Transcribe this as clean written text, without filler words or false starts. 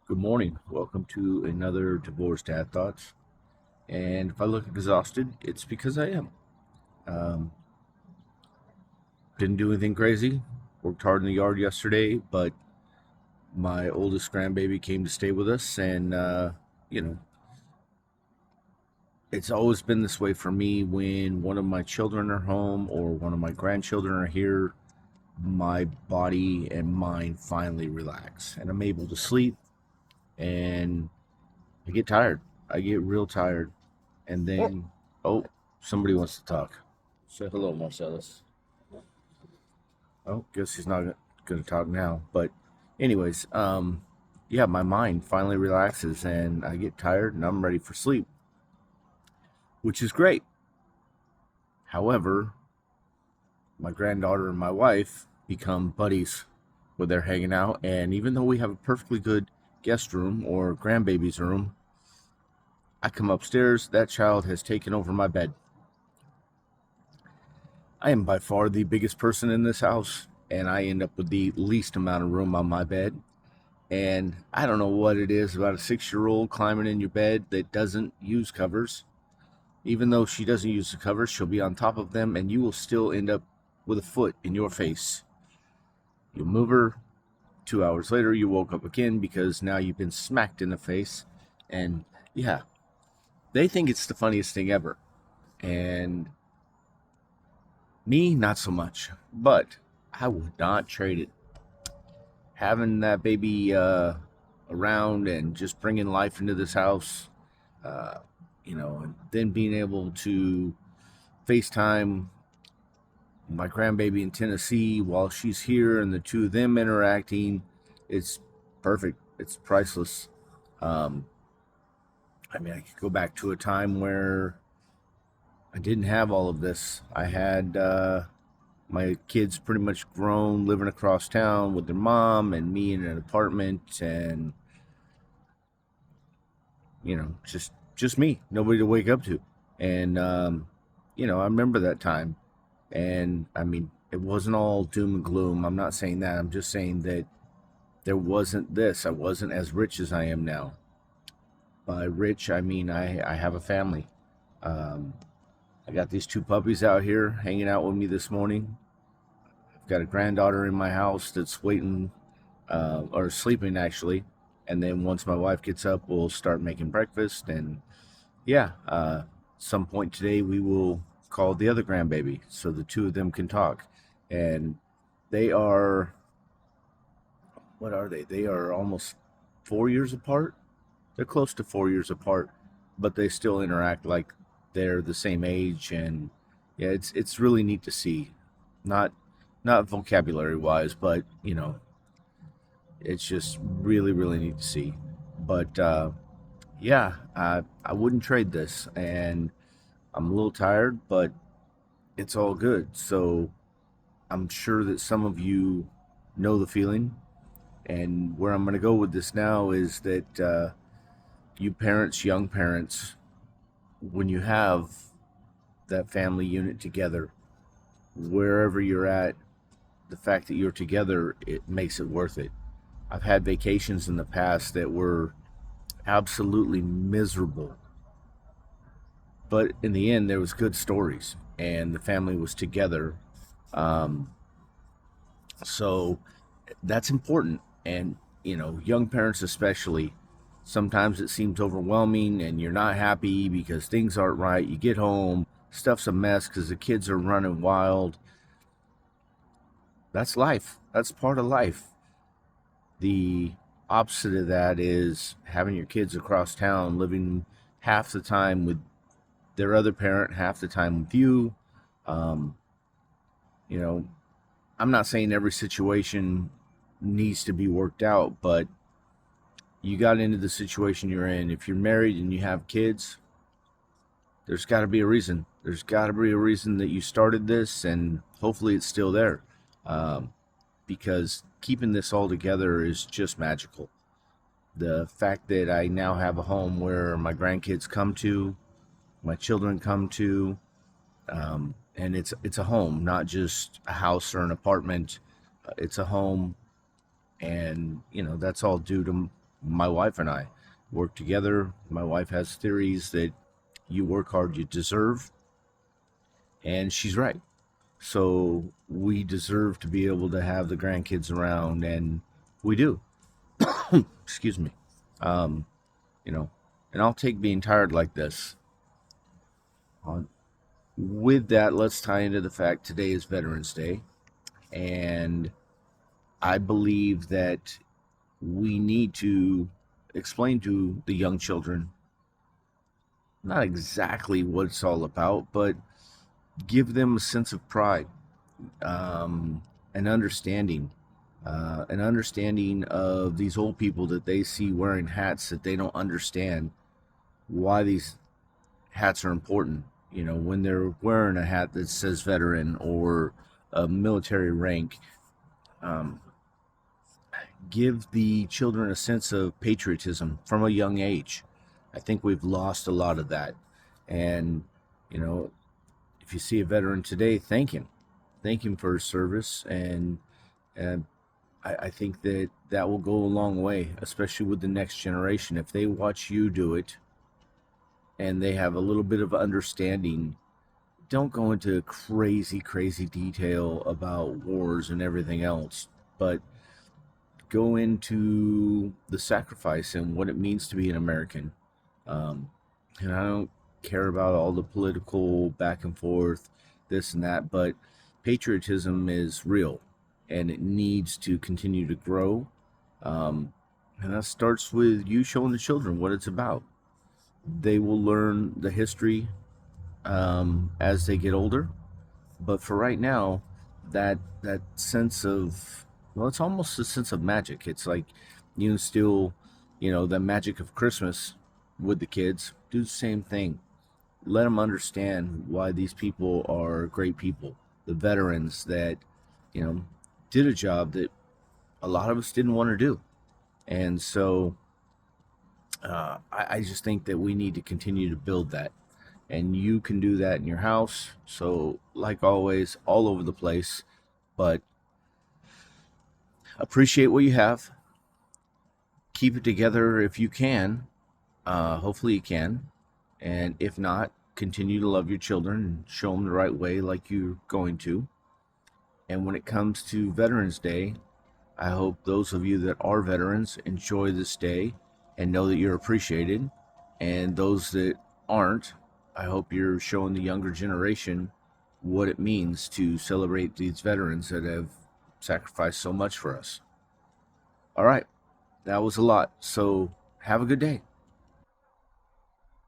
Good morning. Welcome to another Divorced Dad Thoughts. And if I look exhausted, it's because I am. Um, didn't do anything crazy. Worked hard in the yard yesterday, but my oldest grandbaby came to stay with us. And, you know, it's always been this way for me when one of my children are home or one of my grandchildren are here. My body and mind finally relax, and I'm able to sleep. And I get tired. I get real tired. And then, oh, somebody wants to talk. Say hello, Marcellus. Oh, guess he's not going to talk now. But, anyways, yeah, my mind finally relaxes and I get tired and I'm ready for sleep, which is great. However, my granddaughter and my wife become buddies when they're hanging out. And even though we have a perfectly good guest room or grandbaby's room, I come upstairs, that child has taken over my bed. I am by far the biggest person in this house, and I end up with the least amount of room on my bed. And I don't know what it is about a 6-year-old climbing in your bed that doesn't use covers. Even though she doesn't use the covers, she'll be on top of them, and you will still end up with a foot in your face. You'll move her. 2 hours later, you woke up again because now you've been smacked in the face. And yeah, they think it's the funniest thing ever. And me, not so much. But I would not trade it. Having that baby around and just bringing life into this house, uh, and then being able to FaceTime my grandbaby in Tennessee while she's here and the two of them interacting, it's perfect. It's priceless. Um, I mean, I could go back to a time where I didn't have all of this. I had my kids pretty much grown, living across town with their mom, and me in an apartment, and just me, nobody to wake up to. And I remember that time. And I mean, it wasn't all doom and gloom. I'm not saying that. I'm just saying that there wasn't this. I wasn't as rich as I am now. By rich, I mean I have a family. Um, I got these two puppies out here hanging out with me this morning. I've got a granddaughter in my house that's waiting, or sleeping actually. And then once my wife gets up, we'll start making breakfast. And yeah, some point today we will call the other grandbaby so the two of them can talk. And they are, what are they? They are almost 4 years apart. They're close to 4 years apart, but they still interact like they're the same age. And yeah, it's really neat to see. Not not vocabulary wise, but it's just really really neat to see. But yeah, I wouldn't trade this, and I'm a little tired, but it's all good. So I'm sure that some of you know the feeling. And where I'm going to go with this now is that you parents, young parents, when you have that family unit together, wherever you're at, the fact that you're together, it makes it worth it. I've had vacations in the past that were absolutely miserable, but in the end, there was good stories, and the family was together. Um, so that's important. And young parents especially, sometimes it seems overwhelming and you're not happy because things aren't right. You get home, stuff's a mess because the kids are running wild. That's life. That's part of life. The opposite of that is having your kids across town, living half the time with their other parent, half the time with you. um, you know I'm not saying every situation needs to be worked out, but you got into the situation you're in. If you're married and you have kids, there's got to be a reason. There's got to be a reason that you started this, and hopefully it's still there. Um, because keeping this all together is just magical. The fact that I now have a home where my grandkids come to, my children come to, and it's a home, not just a house or an apartment. It's a home, and that's all due to my wife and I work together. My wife has theories that you work hard, you deserve, and she's right. So we deserve to be able to have the grandkids around, and we do. Excuse me. Um, you know, and I'll take being tired like this. On with that, let's tie into the fact today is Veterans Day, and I believe that we need to explain to the young children not exactly what it's all about, but give them a sense of pride, um, an understanding, an understanding of these old people that they see wearing hats that they don't understand why these hats are important. You know, when they're wearing a hat that says veteran or a military rank, um, give the children a sense of patriotism from a young age. I think we've lost a lot of that. And, you know, if you see a veteran today, thank him. Thank him for his service. And I think that that will go a long way, especially with the next generation. If they watch you do it and they have a little bit of understanding, don't go into crazy detail about wars and everything else, but go into the sacrifice and what it means to be an American. Um, and I don't care about all the political back and forth, this and that, but patriotism is real and it needs to continue to grow. Um, and that starts with you showing the children what it's about. They will learn the history as they get older, but for right now, that sense of, well, it's almost a sense of magic. It's like you instill, the magic of Christmas with the kids. Do the same thing. Let them understand why these people are great people. The veterans that, you know, did a job that a lot of us didn't want to do. And so I just think that we need to continue to build that. And you can do that in your house. So, like always, all over the place. But appreciate what you have. Keep it together if you can. Hopefully, you can. And if not, continue to love your children and show them the right way, like you're going to. And when it comes to Veterans Day, I hope those of you that are veterans enjoy this day and know that you're appreciated. And those that aren't, I hope you're showing the younger generation what it means to celebrate these veterans that have sacrificed so much for us. All right, that was a lot. So have a good day.